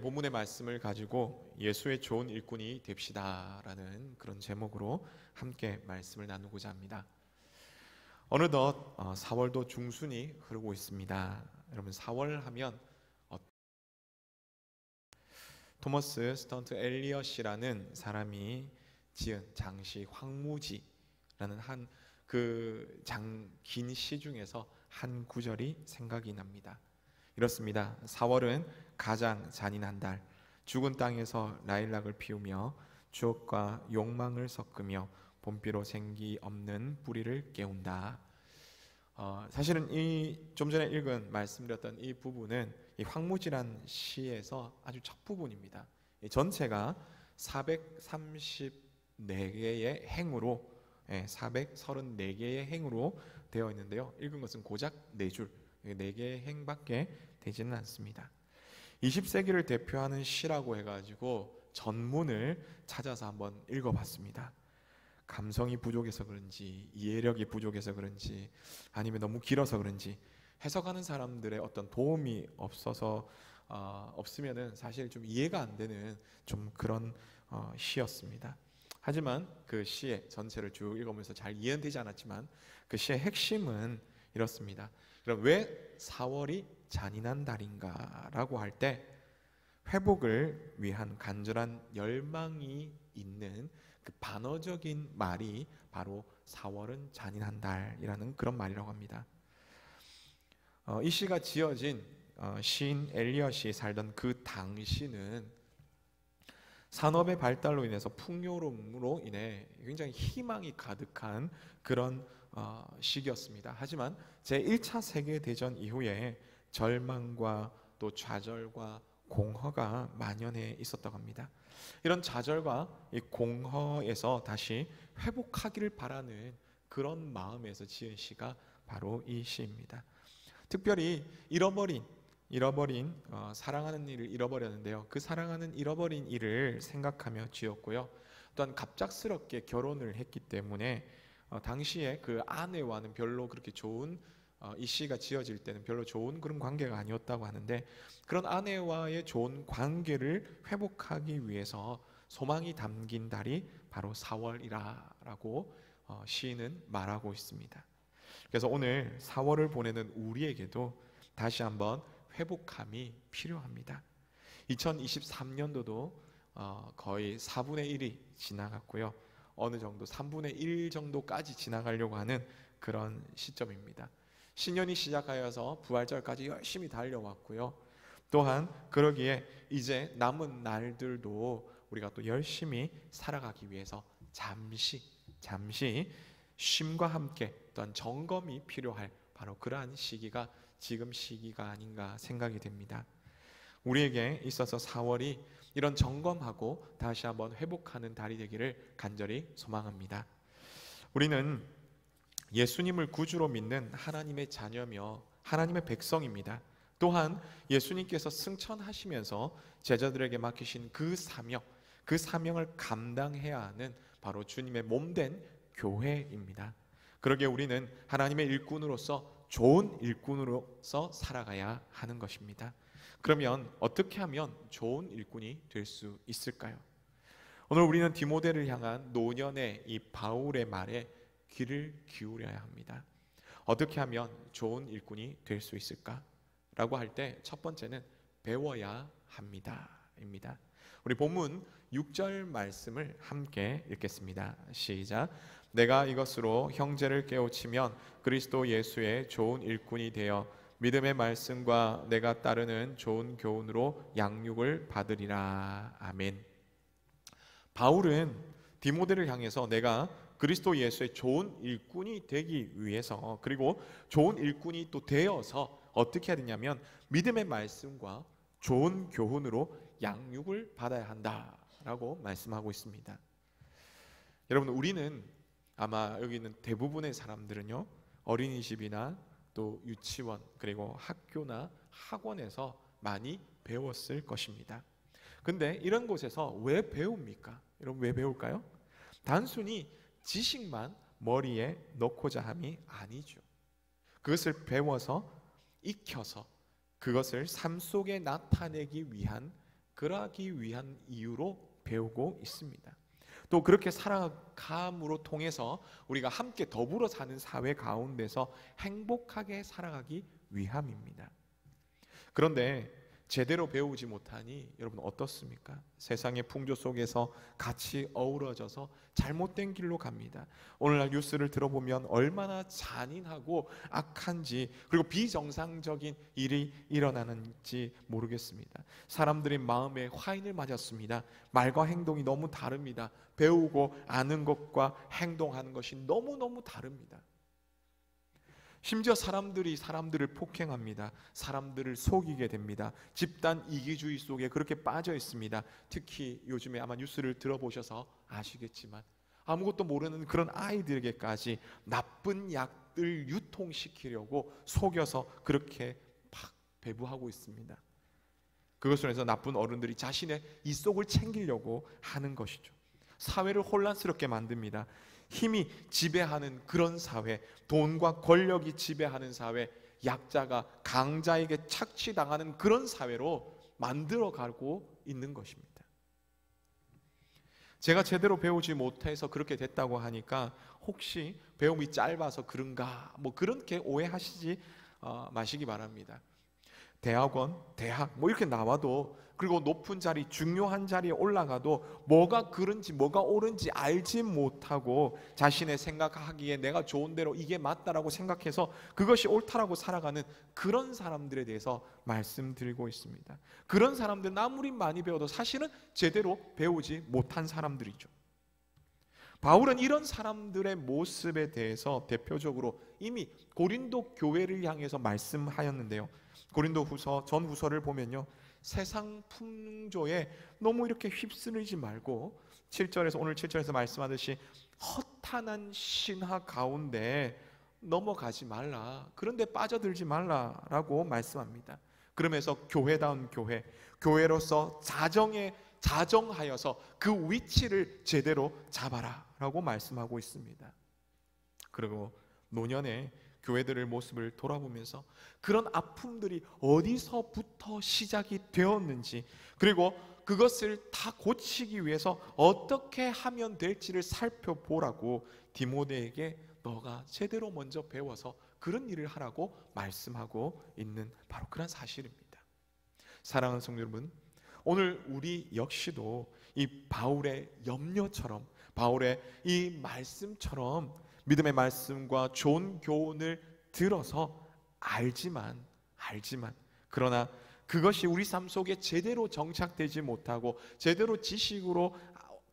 본문의 말씀을 가지고 예수의 좋은 일꾼이 됩시다라는 그런 제목으로 함께 말씀을 나누고자 합니다. 어느덧 4월도 중순이 흐르고 있습니다. 여러분 4월 하면 토머스 스턴트 엘리엇이라는 사람이 지은 장시 황무지라는 한 긴 시 중에서 한 구절이 생각이 납니다. 이렇습니다. 4월은 가장 잔인한 달, 죽은 땅에서 라일락을 피우며 추억과 욕망을 섞으며 봄비로 생기 없는 뿌리를 깨운다. 사실은 좀 전에 읽은 말씀드렸던 이 부분은 이 황무지란 시에서 아주 첫 부분입니다. 전체가 434개의 행으로 434개의 행으로 되어 있는데요. 읽은 것은 고작 4줄, 4개의 행밖에 되지는 않습니다. 20세기를 대표하는 시라고 해가지고 전문을 찾아서 한번 읽어봤습니다. 감성이 부족해서 그런지, 이해력이 부족해서 그런지, 아니면 너무 길어서 그런지 해석하는 사람들의 어떤 도움이 없으면은 사실 좀 이해가 안 되는 좀 그런 시였습니다. 하지만 그 시의 전체를 쭉 읽으면서 잘 이해는 되지 않았지만 그 시의 핵심은 이렇습니다. 그럼 왜 4월이 잔인한 달인가 라고 할 때 회복을 위한 간절한 열망이 있는 그 반어적인 말이 바로 4월은 잔인한 달이라는 그런 말이라고 합니다. 이 시가 지어진 시인 엘리엇이 살던 그 당시는 산업의 발달로 인해서 풍요로움으로 인해 굉장히 희망이 가득한 그런 시기였습니다. 하지만 제1차 세계대전 이후에 절망과 또 좌절과 공허가 만연해 있었다고 합니다. 이런 좌절과 이 공허에서 다시 회복하기를 바라는 그런 마음에서 지은 시가 바로 이 시입니다. 특별히 잃어버린 사랑하는 일을 잃어버렸는데요. 그 사랑하는 잃어버린 일을 생각하며 지었고요. 또한 갑작스럽게 결혼을 했기 때문에 당시에 그 아내와는 별로 그렇게 좋은 이 시가 지어질 때는 별로 좋은 그런 관계가 아니었다고 하는데 그런 아내와의 좋은 관계를 회복하기 위해서 소망이 담긴 달이 바로 4월이라고 시인은 말하고 있습니다. 그래서 오늘 4월을 보내는 우리에게도 다시 한번 회복함이 필요합니다. 2023년도도 거의 4분의 1이 지나갔고요. 어느 정도 3분의 1 정도까지 지나가려고 하는 그런 시점입니다. 신년이 시작하여서 부활절까지 열심히 달려왔고요. 또한 그러기에 이제 남은 날들도 우리가 또 열심히 살아가기 위해서 잠시 쉼과 함께 또한 점검이 필요할 바로 그러한 시기가 지금 시기가 아닌가 생각이 됩니다. 우리에게 있어서 4월이 이런 점검하고 다시 한번 회복하는 달이 되기를 간절히 소망합니다. 우리는 예수님을 구주로 믿는 하나님의 자녀며 하나님의 백성입니다. 또한 예수님께서 승천하시면서 제자들에게 맡기신 그 사명을 감당해야 하는 바로 주님의 몸된 교회입니다. 그러기에 우리는 하나님의 일꾼으로서 좋은 일꾼으로서 살아가야 하는 것입니다. 그러면 어떻게 하면 좋은 일꾼이 될 수 있을까요? 오늘 우리는 디모데를 향한 노년의 이 바울의 말에 귀를 기울여야 합니다. 어떻게 하면 좋은 일꾼이 될 수 있을까? 라고 할 때 첫 번째는 배워야 합니다. 입니다. 우리 본문 6절 말씀을 함께 읽겠습니다. 시작. 내가 이것으로 형제를 깨우치면 그리스도 예수의 좋은 일꾼이 되어 믿음의 말씀과 내가 따르는 좋은 교훈으로 양육을 받으리라. 아멘. 바울은 디모데를 향해서 내가 그리스도 예수의 좋은 일꾼이 되기 위해서 그리고 좋은 일꾼이 또 되어서 어떻게 해야 되냐면 믿음의 말씀과 좋은 교훈으로 양육을 받아야 한다라고 말씀하고 있습니다. 여러분 우리는 아마 여기 있는 대부분의 사람들은요 어린이집이나 또 유치원 그리고 학교나 학원에서 많이 배웠을 것입니다. 근데 이런 곳에서 왜 배웁니까? 여러분 왜 배울까요? 단순히 지식만 머리에 넣고자 함이 아니죠. 그것을 배워서 익혀서 그것을 삶 속에 나타내기 위한 그러기 위한 이유로 배우고 있습니다. 또 그렇게 살아감으로 통해서 우리가 함께 더불어 사는 사회 가운데서 행복하게 살아가기 위함입니다. 그런데 제대로 배우지 못하니 여러분 어떻습니까? 세상의 풍조 속에서 같이 어우러져서 잘못된 길로 갑니다. 오늘날 뉴스를 들어보면 얼마나 잔인하고 악한지, 그리고 비정상적인 일이 일어나는지 모르겠습니다. 사람들의 마음에 화인을 맞았습니다. 말과 행동이 너무 다릅니다. 배우고 아는 것과 행동하는 것이 너무너무 다릅니다. 심지어 사람들이 사람들을 폭행합니다. 사람들을 속이게 됩니다. 집단 이기주의 속에 그렇게 빠져 있습니다. 특히 요즘에 아마 뉴스를 들어보셔서 아시겠지만 아무것도 모르는 그런 아이들에게까지 나쁜 약들 유통시키려고 속여서 그렇게 막 배부하고 있습니다. 그것을 해서 나쁜 어른들이 자신의 이속을 챙기려고 하는 것이죠. 사회를 혼란스럽게 만듭니다. 힘이 지배하는 그런 사회, 돈과 권력이 지배하는 사회, 약자가 강자에게 착취당하는 그런 사회로 만들어가고 있는 것입니다. 제가 제대로 배우지 못해서 그렇게 됐다고 하니까 혹시 배움이 짧아서 그런가 그렇게 오해하시지 마시기 바랍니다. 대학원, 대학 이렇게 나와도, 그리고 높은 자리, 중요한 자리에 올라가도 뭐가 그런지 뭐가 옳은지 알지 못하고 자신의 생각하기에 내가 좋은 대로 이게 맞다라고 생각해서 그것이 옳다라고 살아가는 그런 사람들에 대해서 말씀드리고 있습니다. 그런 사람들은 아무리 많이 배워도 사실은 제대로 배우지 못한 사람들이죠. 바울은 이런 사람들의 모습에 대해서 대표적으로 이미 고린도 교회를 향해서 말씀하였는데요. 고린도후서 전후서를 보면요, 세상 풍조에 너무 이렇게 휩쓸리지 말고 7절에서 오늘 7절에서 말씀하듯이 허탄한 신화 가운데 넘어가지 말라, 그런데 빠져들지 말라라고 말씀합니다. 그러면서 교회다운 교회로서 자정하여서 그 위치를 제대로 잡아라라고 말씀하고 있습니다. 그리고 노년에 교회들의 모습을 돌아보면서 그런 아픔들이 어디서부터 시작이 되었는지, 그리고 그것을 다 고치기 위해서 어떻게 하면 될지를 살펴보라고 디모데에게 너가 제대로 먼저 배워서 그런 일을 하라고 말씀하고 있는 바로 그런 사실입니다. 사랑하는 성도 여러분, 오늘 우리 역시도 이 바울의 염려처럼, 바울의 이 말씀처럼 믿음의 말씀과 좋은 교훈을 들어서 알지만 그러나 그것이 우리 삶 속에 제대로 정착되지 못하고 제대로 지식으로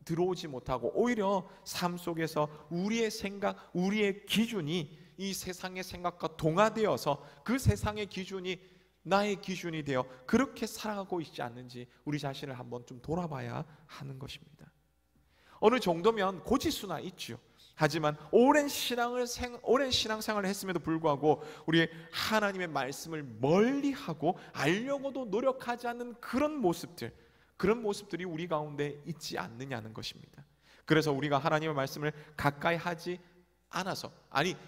들어오지 못하고 오히려 삶 속에서 우리의 생각, 우리의 기준이 이 세상의 생각과 동화되어서 그 세상의 기준이 나의 기준이 되어 그렇게 살아가고 있지 않는지 우리 자신을 한번 좀 돌아봐야 하는 것입니다. 어느 정도면 고지수나 있죠. 하지만 오랜 신앙생활을 했음에도 불구하고 우리 하나님의 말씀을 멀리하고 알려고도 노력하지 않는 그런 모습들이 우리 가운데 있지 않느냐는 것입니다. 그래서 우리가 하나님의 말씀을 가까이 하지 않아서,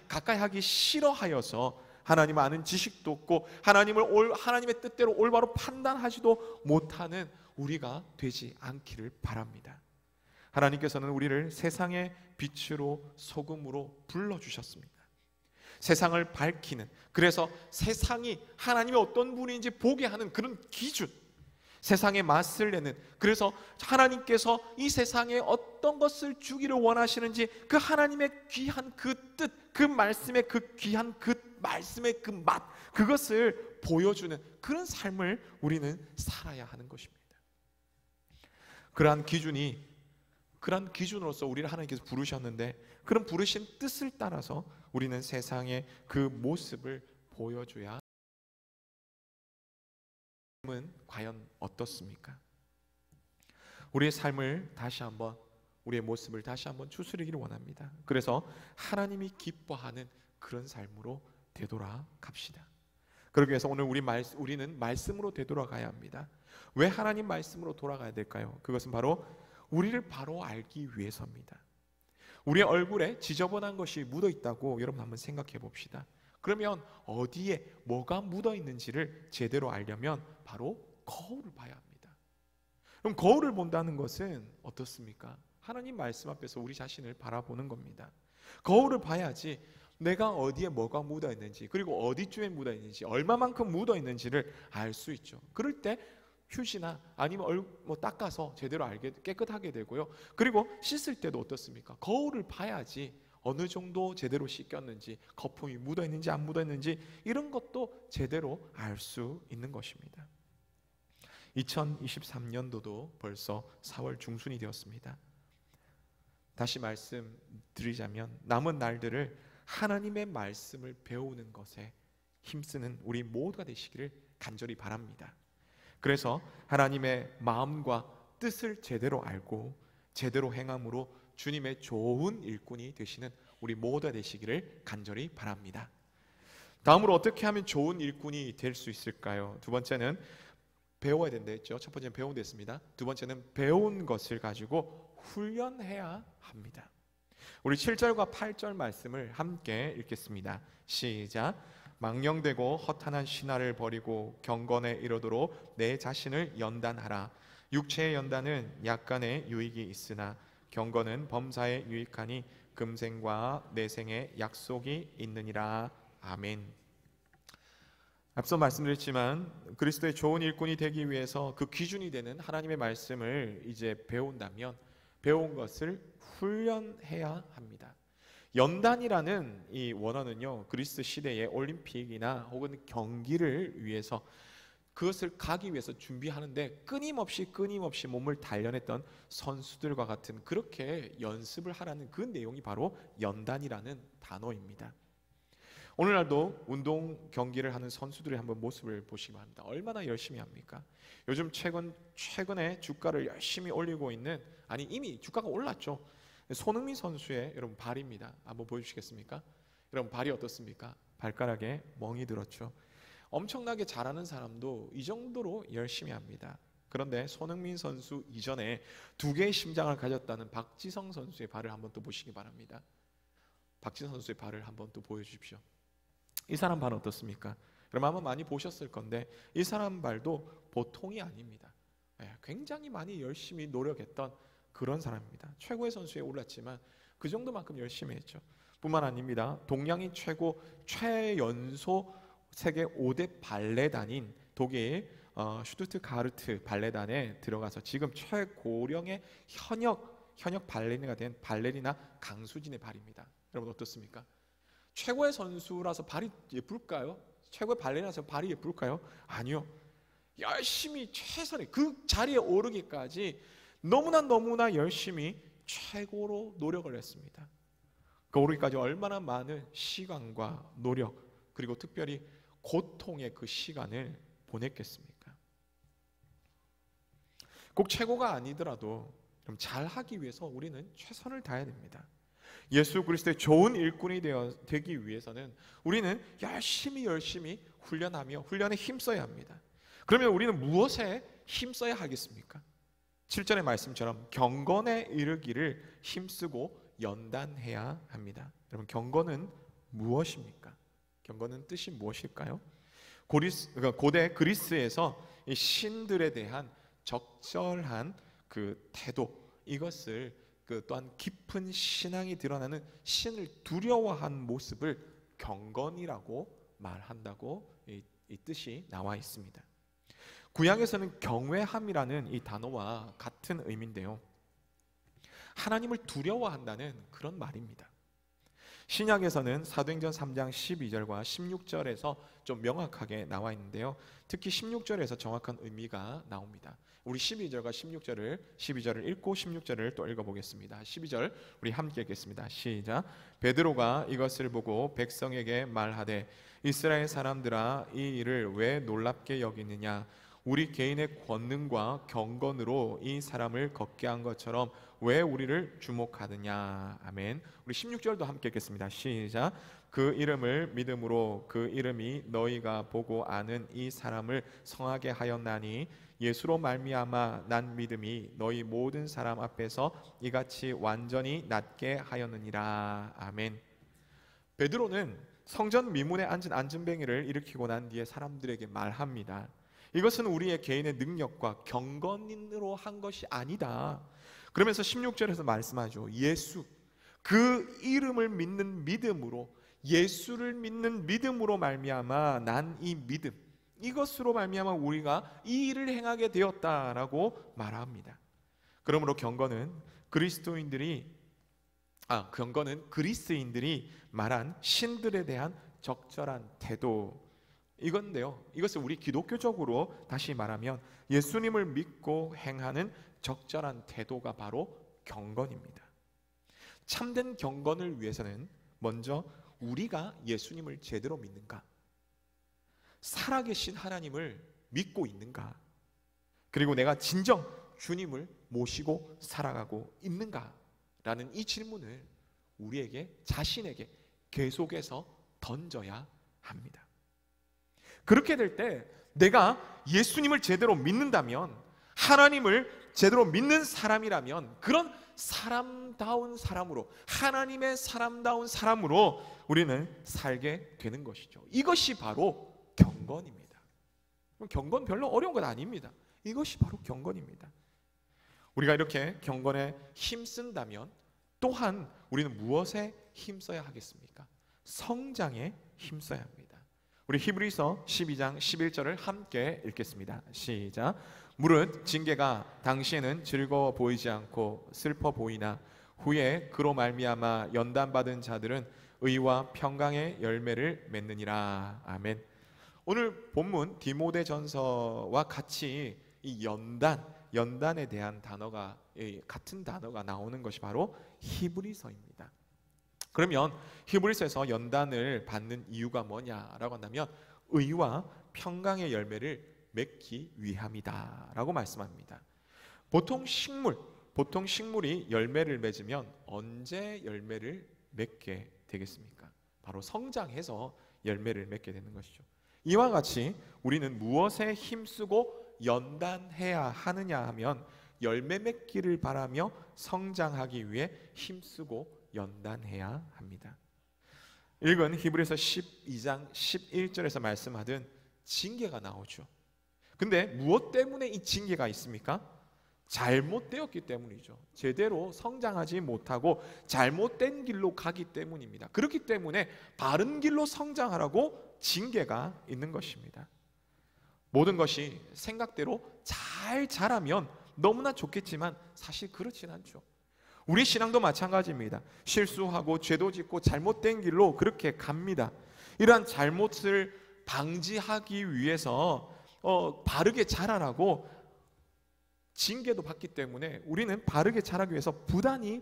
가까이 하기 싫어하여서 하나님을 아는 지식도 없고 하나님의 뜻대로 올바로 판단하지도 못하는 우리가 되지 않기를 바랍니다. 하나님께서는 우리를 세상의 빛으로 소금으로 불러주셨습니다. 세상을 밝히는, 그래서 세상이 하나님이 어떤 분인지 보게 하는 그런 기준, 세상에 맛을 내는, 그래서 하나님께서 이 세상에 어떤 것을 주기를 원하시는지 그 하나님의 귀한 그 뜻, 그 말씀의 그 귀한 그 말씀의 그 맛, 그것을 보여주는 그런 삶을 우리는 살아야 하는 것입니다. 그러한 기준으로서 우리를 하나님께서 부르셨는데, 그런 부르신 뜻을 따라서 우리는 세상에 그 모습을 보여줘야 삶은 과연 어떻습니까? 우리의 삶을 다시 한번, 우리의 모습을 다시 한번 추스리기를 원합니다. 그래서 하나님이 기뻐하는 그런 삶으로 되돌아갑시다. 그러기 위해서 오늘 우리는 말씀으로 되돌아가야 합니다. 왜 하나님 말씀으로 돌아가야 될까요? 그것은 바로 우리를 바로 알기 위해서입니다. 우리의 얼굴에 지저분한 것이 묻어 있다고 여러분 한번 생각해 봅시다. 그러면 어디에 뭐가 묻어 있는지를 제대로 알려면 바로 거울을 봐야 합니다. 그럼 거울을 본다는 것은 어떻습니까? 하나님 말씀 앞에서 우리 자신을 바라보는 겁니다. 거울을 봐야지 내가 어디에 뭐가 묻어 있는지, 그리고 어디쯤에 묻어 있는지, 얼마만큼 묻어 있는지를 알 수 있죠. 그럴 때 휴지나 아니면 닦아서 제대로 깨끗하게 되고요. 그리고 씻을 때도 어떻습니까? 거울을 봐야지 어느 정도 제대로 씻겼는지, 거품이 묻어 있는지 안 묻어 있는지, 이런 것도 제대로 알 수 있는 것입니다. 2023년도도 벌써 4월 중순이 되었습니다. 다시 말씀드리자면 남은 날들을 하나님의 말씀을 배우는 것에 힘쓰는 우리 모두가 되시기를 간절히 바랍니다. 그래서 하나님의 마음과 뜻을 제대로 알고 제대로 행함으로 주님의 좋은 일꾼이 되시는 우리 모두가 되시기를 간절히 바랍니다. 다음으로 어떻게 하면 좋은 일꾼이 될 수 있을까요? 두 번째는 배워야 된다 했죠. 첫 번째는 배우면 됐습니다. 두 번째는 배운 것을 가지고 훈련해야 합니다. 우리 7절과 8절 말씀을 함께 읽겠습니다. 시작. 망령되고 허탄한 신화를 버리고 경건에 이르도록 내 자신을 연단하라. 육체의 연단은 약간의 유익이 있으나 경건은 범사에 유익하니 금생과 내생의 약속이 있느니라. 아멘. 앞서 말씀드렸지만 그리스도의 좋은 일꾼이 되기 위해서 그 기준이 되는 하나님의 말씀을 이제 배운다면 배운 것을 훈련해야 합니다. 연단이라는 이 원어는요, 그리스 시대의 올림픽이나 혹은 경기를 위해서 그것을 가기 위해서 준비하는데 끊임없이 몸을 단련했던 선수들과 같은, 그렇게 연습을 하라는 그 내용이 바로 연단이라는 단어입니다. 오늘날도 운동 경기를 하는 선수들의 한번 모습을 보시기 바랍니다. 얼마나 열심히 합니까? 요즘 최근에 주가를 열심히 올리고 있는, 아니 이미 주가가 올랐죠. 손흥민 선수의 여러분 발입니다. 한번 보여주시겠습니까? 여러분 발이 어떻습니까? 발가락에 멍이 들었죠. 엄청나게 잘하는 사람도 이 정도로 열심히 합니다. 그런데 손흥민 선수 이전에 두 개의 심장을 가졌다는 박지성 선수의 발을 한번 또 보시기 바랍니다. 박지성 선수의 발을 한번 또 보여주십시오. 이 사람 발은 어떻습니까? 여러분 아마 많이 보셨을 건데 이 사람 발도 보통이 아닙니다. 굉장히 많이 열심히 노력했던 그런 사람입니다. 최고의 선수에 올랐지만 그 정도만큼 열심히 했죠. 뿐만 아닙니다. 동양인 최연소 세계 5대 발레단인 독일 슈투트가르트 발레단에 들어가서 지금 최고령의 현역 발레리나가 된 발레리나 강수진의 발입니다. 여러분 어떻습니까? 최고의 선수라서 발이 예쁠까요? 최고의 발레리나라서 발이 예쁠까요? 아니요. 열심히 최선의 그 자리에 오르기까지 너무나 열심히 최고로 노력을 했습니다. 그 오르기까지 얼마나 많은 시간과 노력, 그리고 특별히 고통의 그 시간을 보냈겠습니까? 꼭 최고가 아니더라도 좀 잘하기 위해서 우리는 최선을 다해야 됩니다. 예수 그리스도의 좋은 일꾼이 되기 위해서는 우리는 열심히 훈련에 힘써야 합니다. 그러면 우리는 무엇에 힘써야 하겠습니까? 7절의 말씀처럼 경건에 이르기를 힘쓰고 연단해야 합니다. 여러분 경건은 무엇입니까? 경건은 뜻이 무엇일까요? 고대 그리스에서 이 신들에 대한 적절한 그 태도, 이것을 또한 깊은 신앙이 드러나는 신을 두려워한 모습을 경건이라고 말한다고 이 뜻이 나와 있습니다. 구약에서는 경외함이라는 이 단어와 같은 의미인데요, 하나님을 두려워한다는 그런 말입니다. 신약에서는 사도행전 3장 12절과 16절에서 좀 명확하게 나와 있는데요, 특히 16절에서 정확한 의미가 나옵니다. 우리 12절과 12절을 읽고 16절을 또 읽어보겠습니다. 12절 우리 함께 읽겠습니다. 시작. 베드로가 이것을 보고 백성에게 말하되 이스라엘 사람들아 이 일을 왜 놀랍게 여기느냐, 우리 개인의 권능과 경건으로 이 사람을 걷게 한 것처럼 왜 우리를 주목하느냐. 아멘. 우리 16절도 함께 읽겠습니다. 시작. 그 이름을 믿음으로 그 이름이 너희가 보고 아는 이 사람을 성하게 하였나니 예수로 말미암아 난 믿음이 너희 모든 사람 앞에서 이같이 완전히 낫게 하였느니라. 아멘. 베드로는 성전 미문에 앉은 안진뱅이를 일으키고 난 뒤에 사람들에게 말합니다. 이것은 우리의 개인의 능력과 경건으로 한 것이 아니다. 그러면서 16절에서 말씀하죠. 예수, 그 이름을 믿는 믿음으로, 예수를 믿는 믿음으로 말미암아 난 이 믿음, 이것으로 말미암아 우리가 이 일을 행하게 되었다라고 말합니다. 그러므로 경건은 그리스인들이 말한 신들에 대한 적절한 태도, 이건데요, 이것을 우리 기독교적으로 다시 말하면 예수님을 믿고 행하는 적절한 태도가 바로 경건입니다. 참된 경건을 위해서는 먼저 우리가 예수님을 제대로 믿는가, 살아계신 하나님을 믿고 있는가, 그리고 내가 진정 주님을 모시고 살아가고 있는가라는 이 질문을 우리에게, 자신에게 계속해서 던져야 합니다. 그렇게 될 때 내가 예수님을 제대로 믿는다면, 하나님을 제대로 믿는 사람이라면, 그런 사람다운 사람으로, 하나님의 사람다운 사람으로 우리는 살게 되는 것이죠. 이것이 바로 경건입니다. 경건 별로 어려운 건 아닙니다. 이것이 바로 경건입니다. 우리가 이렇게 경건에 힘쓴다면 또한 우리는 무엇에 힘써야 하겠습니까? 성장에 힘써야 합니다. 우리 히브리서 12장 11절을 함께 읽겠습니다. 시작. 무릇 징계가 당시에는 즐거워 보이지 않고 슬퍼 보이나 후에 그로 말미암아 연단받은 자들은 의와 평강의 열매를 맺느니라. 아멘. 오늘 본문 디모데전서와 같이 이 연단에 대한 단어가, 같은 단어가 나오는 것이 바로 히브리서입니다. 그러면 히브리서에서 연단을 받는 이유가 뭐냐라고 한다면 의와 평강의 열매를 맺기 위함이다 라고 말씀합니다. 보통 식물이 열매를 맺으면 언제 열매를 맺게 되겠습니까? 바로 성장해서 열매를 맺게 되는 것이죠. 이와 같이 우리는 무엇에 힘쓰고 연단해야 하느냐 하면 열매 맺기를 바라며 성장하기 위해 힘쓰고 연단해야 합니다. 읽은 히브리서 12장 11절에서 말씀하던 징계가 나오죠. 근데 무엇 때문에 이 징계가 있습니까? 잘못되었기 때문이죠. 제대로 성장하지 못하고 잘못된 길로 가기 때문입니다. 그렇기 때문에 바른 길로 성장하라고 징계가 있는 것입니다. 모든 것이 생각대로 잘 자라면 너무나 좋겠지만 사실 그렇진 않죠. 우리 신앙도 마찬가지입니다. 실수하고 죄도 짓고 잘못된 길로 그렇게 갑니다. 이러한 잘못을 방지하기 위해서 바르게 자라라고 징계도 받기 때문에 우리는 바르게 자라기 위해서 부단히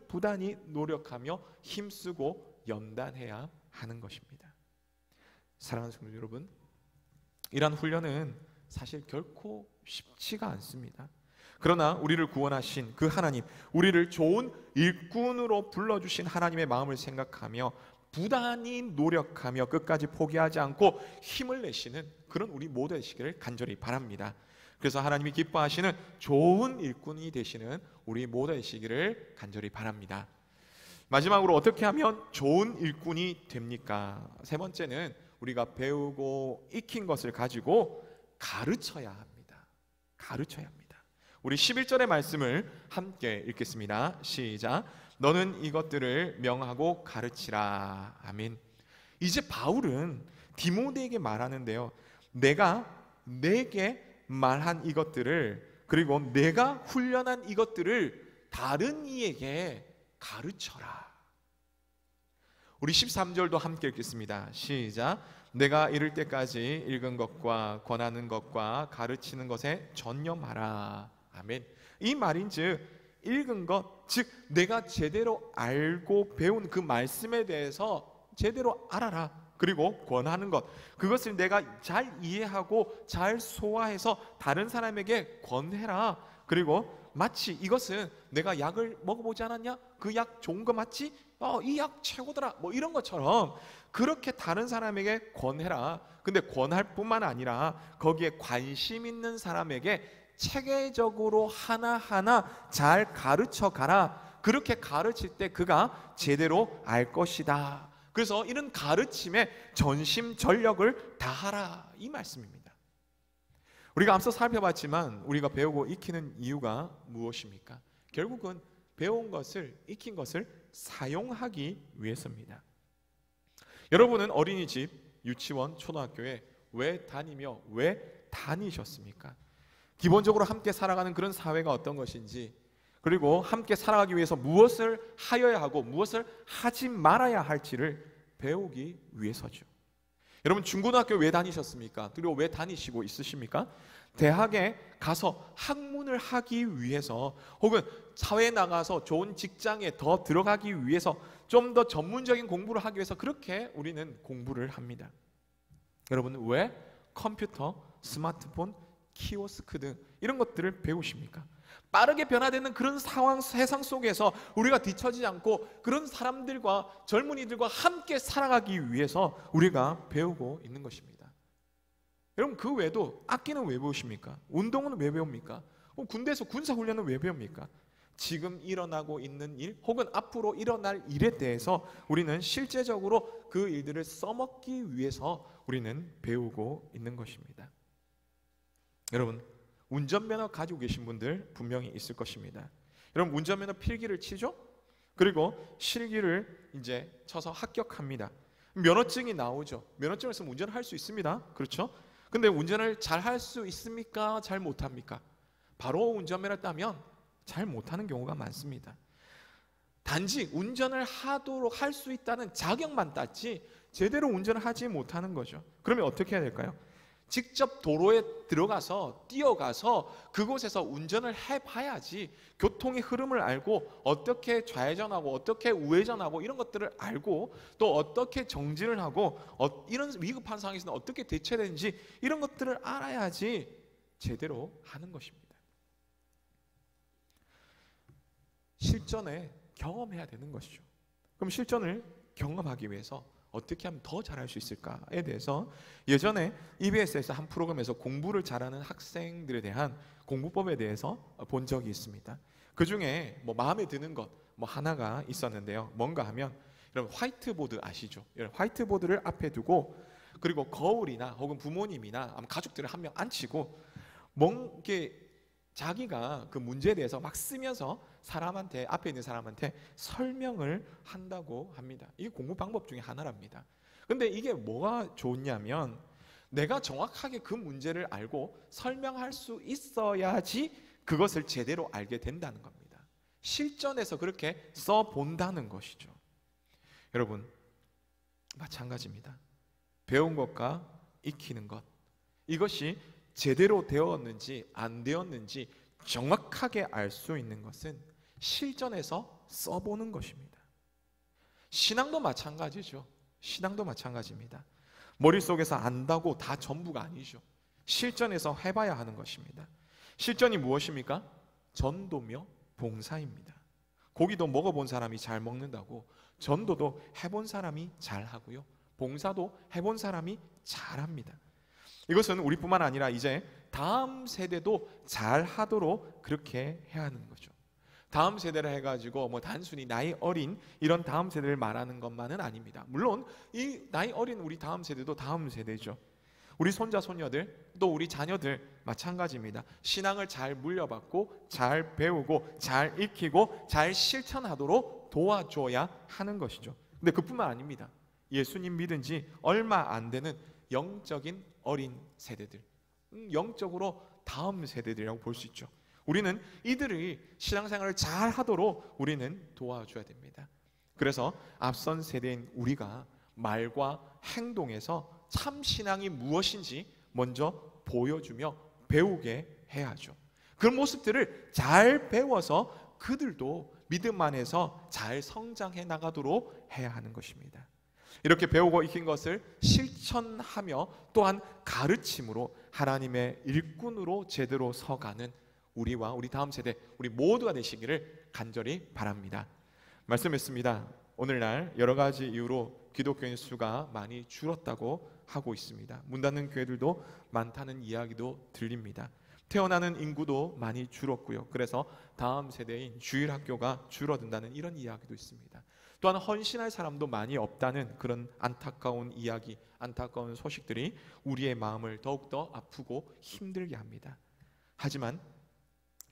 노력하며 힘쓰고 연단해야 하는 것입니다. 사랑하는 성도 여러분, 이러한 훈련은 사실 결코 쉽지가 않습니다. 그러나 우리를 구원하신 그 하나님, 우리를 좋은 일꾼으로 불러주신 하나님의 마음을 생각하며 부단히 노력하며 끝까지 포기하지 않고 힘을 내시는 그런 우리 모두 되시기를 간절히 바랍니다. 그래서 하나님이 기뻐하시는 좋은 일꾼이 되시는 우리 모두 되시기를 간절히 바랍니다. 마지막으로 어떻게 하면 좋은 일꾼이 됩니까? 세 번째는 우리가 배우고 익힌 것을 가지고 가르쳐야 합니다. 가르쳐야 합니다. 우리 11절의 말씀을 함께 읽겠습니다. 시작. 너는 이것들을 명하고 가르치라. 아멘. 이제 바울은 디모데에게 말하는데요, 내가 내게 말한 이것들을, 그리고 내가 훈련한 이것들을 다른 이에게 가르쳐라. 우리 13절도 함께 읽겠습니다. 시작. 내가 이를 때까지 읽은 것과 권하는 것과 가르치는 것에 전념하라. 아멘. 이 말인즉 읽은 것, 즉 내가 제대로 알고 배운 그 말씀에 대해서 제대로 알아라. 그리고 권하는 것, 그것을 내가 잘 이해하고 잘 소화해서 다른 사람에게 권해라. 그리고 마치 이것은 내가 약을 먹어보지 않았냐? 그 약 좋은 거 맞지? 이 약 최고더라. 뭐 이런 것처럼 그렇게 다른 사람에게 권해라. 근데 권할 뿐만 아니라 거기에 관심 있는 사람에게 체계적으로 하나하나 잘 가르쳐 가라. 그렇게 가르칠 때 그가 제대로 알 것이다. 그래서 이런 가르침에 전심전력을 다하라, 이 말씀입니다. 우리가 앞서 살펴봤지만 우리가 배우고 익히는 이유가 무엇입니까? 결국은 배운 것을, 익힌 것을 사용하기 위해서입니다. 여러분은 어린이집, 유치원, 초등학교에 왜 다니며 왜 다니셨습니까? 기본적으로 함께 살아가는 그런 사회가 어떤 것인지, 그리고 함께 살아가기 위해서 무엇을 하여야 하고 무엇을 하지 말아야 할지를 배우기 위해서죠. 여러분, 중고등학교 왜 다니셨습니까? 그리고 왜 다니시고 있으십니까? 대학에 가서 학문을 하기 위해서, 혹은 사회에 나가서 좋은 직장에 더 들어가기 위해서, 좀 더 전문적인 공부를 하기 위해서 그렇게 우리는 공부를 합니다. 여러분, 왜 컴퓨터, 스마트폰, 키오스크 등 이런 것들을 배우십니까? 빠르게 변화되는 그런 상황, 세상 속에서 우리가 뒤처지지 않고 그런 사람들과, 젊은이들과 함께 살아가기 위해서 우리가 배우고 있는 것입니다. 여러분, 그 외에도 악기는 왜 배우십니까? 운동은 왜 배웁니까? 군대에서 군사훈련은 왜 배웁니까? 지금 일어나고 있는 일, 혹은 앞으로 일어날 일에 대해서 우리는 실제적으로 그 일들을 써먹기 위해서 우리는 배우고 있는 것입니다. 여러분, 운전면허 가지고 계신 분들 분명히 있을 것입니다. 여러분, 운전면허 필기를 치죠? 그리고 실기를 이제 쳐서 합격합니다. 면허증이 나오죠. 면허증을 쓰면 운전을 할 수 있습니다. 그렇죠? 근데 운전을 잘 할 수 있습니까? 잘 못합니까? 바로 운전면허를 따면 잘 못하는 경우가 많습니다. 단지 운전을 하도록 할 수 있다는 자격만 땄지 제대로 운전을 하지 못하는 거죠. 그러면 어떻게 해야 될까요? 직접 도로에 들어가서, 뛰어가서 그곳에서 운전을 해봐야지 교통의 흐름을 알고, 어떻게 좌회전하고 어떻게 우회전하고 이런 것들을 알고, 또 어떻게 정진을 하고 이런 위급한 상황에서는 어떻게 대처해야 되는지 이런 것들을 알아야지 제대로 하는 것입니다. 실전에 경험해야 되는 것이죠. 그럼 실전을 경험하기 위해서 어떻게 하면 더 잘할 수 있을까에 대해서 예전에 EBS에서 한 프로그램에서 공부를 잘하는 학생들에 대한 공부법에 대해서 본 적이 있습니다. 그 중에 마음에 드는 것 하나가 있었는데요. 뭔가 하면, 여러분 화이트보드 아시죠? 여러분, 화이트보드를 앞에 두고, 그리고 거울이나 혹은 부모님이나 가족들을 한 명 앉히고 뭔게 자기가 그 문제에 대해서 막 쓰면서 사람한테, 앞에 있는 사람한테 설명을 한다고 합니다. 이게 공부 방법 중에 하나랍니다. 근데 이게 뭐가 좋냐면, 내가 정확하게 그 문제를 알고 설명할 수 있어야지 그것을 제대로 알게 된다는 겁니다. 실전에서 그렇게 써본다는 것이죠. 여러분, 마찬가지입니다. 배운 것과 익히는 것, 이것이 제대로 되었는지 안 되었는지 정확하게 알 수 있는 것은 실전에서 써보는 것입니다. 신앙도 마찬가지죠. 신앙도 마찬가지입니다. 머릿속에서 안다고 다 전부가 아니죠. 실전에서 해봐야 하는 것입니다. 실전이 무엇입니까? 전도며 봉사입니다. 고기도 먹어본 사람이 잘 먹는다고, 전도도 해본 사람이 잘 하고요, 봉사도 해본 사람이 잘 합니다. 이것은 우리뿐만 아니라 이제 다음 세대도 잘 하도록 그렇게 해야 하는 거죠. 다음 세대를 해가지고 단순히 나이 어린 이런 다음 세대를 말하는 것만은 아닙니다. 물론 이 나이 어린 우리 다음 세대도 다음 세대죠. 우리 손자 손녀들, 또 우리 자녀들 마찬가지입니다. 신앙을 잘 물려받고 잘 배우고 잘 익히고 잘 실천하도록 도와줘야 하는 것이죠. 근데 그뿐만 아닙니다. 예수님 믿은 지 얼마 안 되는 영적인 어린 세대들, 영적으로 다음 세대들이라고 볼 수 있죠. 우리는 이들이 신앙생활을 잘 하도록 우리는 도와줘야 됩니다. 그래서 앞선 세대인 우리가 말과 행동에서 참 신앙이 무엇인지 먼저 보여주며 배우게 해야죠. 그 모습들을 잘 배워서 그들도 믿음 안에서 잘 성장해 나가도록 해야 하는 것입니다. 이렇게 배우고 익힌 것을 실천하며 또한 가르침으로 하나님의 일꾼으로 제대로 서가는 우리와 우리 다음 세대, 우리 모두가 되시기를 간절히 바랍니다. 말씀했습니다. 오늘날 여러 가지 이유로 기독교인 수가 많이 줄었다고 하고 있습니다. 문 닫는 교회들도 많다는 이야기도 들립니다. 태어나는 인구도 많이 줄었고요. 그래서 다음 세대인 주일학교가 줄어든다는 이런 이야기도 있습니다. 또한 헌신할 사람도 많이 없다는 그런 안타까운 이야기, 안타까운 소식들이 우리의 마음을 더욱더 아프고 힘들게 합니다. 하지만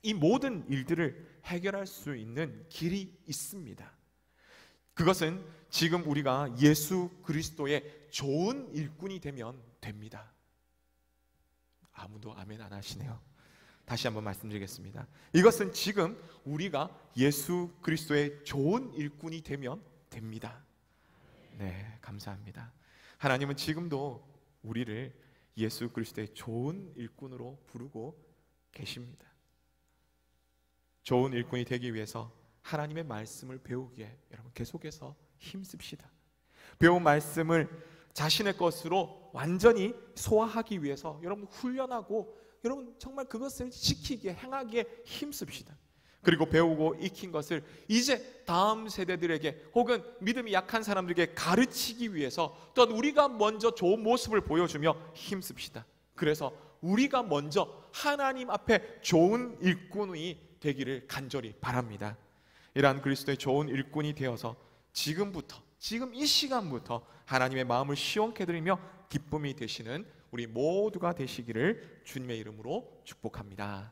이 모든 일들을 해결할 수 있는 길이 있습니다. 그것은 지금 우리가 예수 그리스도의 좋은 일꾼이 되면 됩니다. 아무도 아멘 안 하시네요. 다시 한번 말씀드리겠습니다. 이것은 지금 우리가 예수 그리스도의 좋은 일꾼이 되면 됩니다. 네, 감사합니다. 하나님은 지금도 우리를 예수 그리스도의 좋은 일꾼으로 부르고 계십니다. 좋은 일꾼이 되기 위해서 하나님의 말씀을 배우기에 여러분 계속해서 힘씁시다. 배운 말씀을 자신의 것으로 완전히 소화하기 위해서 여러분 훈련하고 여러분 정말 그것을 지키기에 행하기에 힘씁시다. 그리고 배우고 익힌 것을 이제 다음 세대들에게 혹은 믿음이 약한 사람들에게 가르치기 위해서 또한 우리가 먼저 좋은 모습을 보여주며 힘씁시다. 그래서 우리가 먼저 하나님 앞에 좋은 일꾼이 되기를 간절히 바랍니다. 이러한 그리스도의 좋은 일꾼이 되어서 지금부터, 지금 이 시간부터 하나님의 마음을 시원케 드리며 기쁨이 되시는 우리 모두가 되시기를 주님의 이름으로 축복합니다.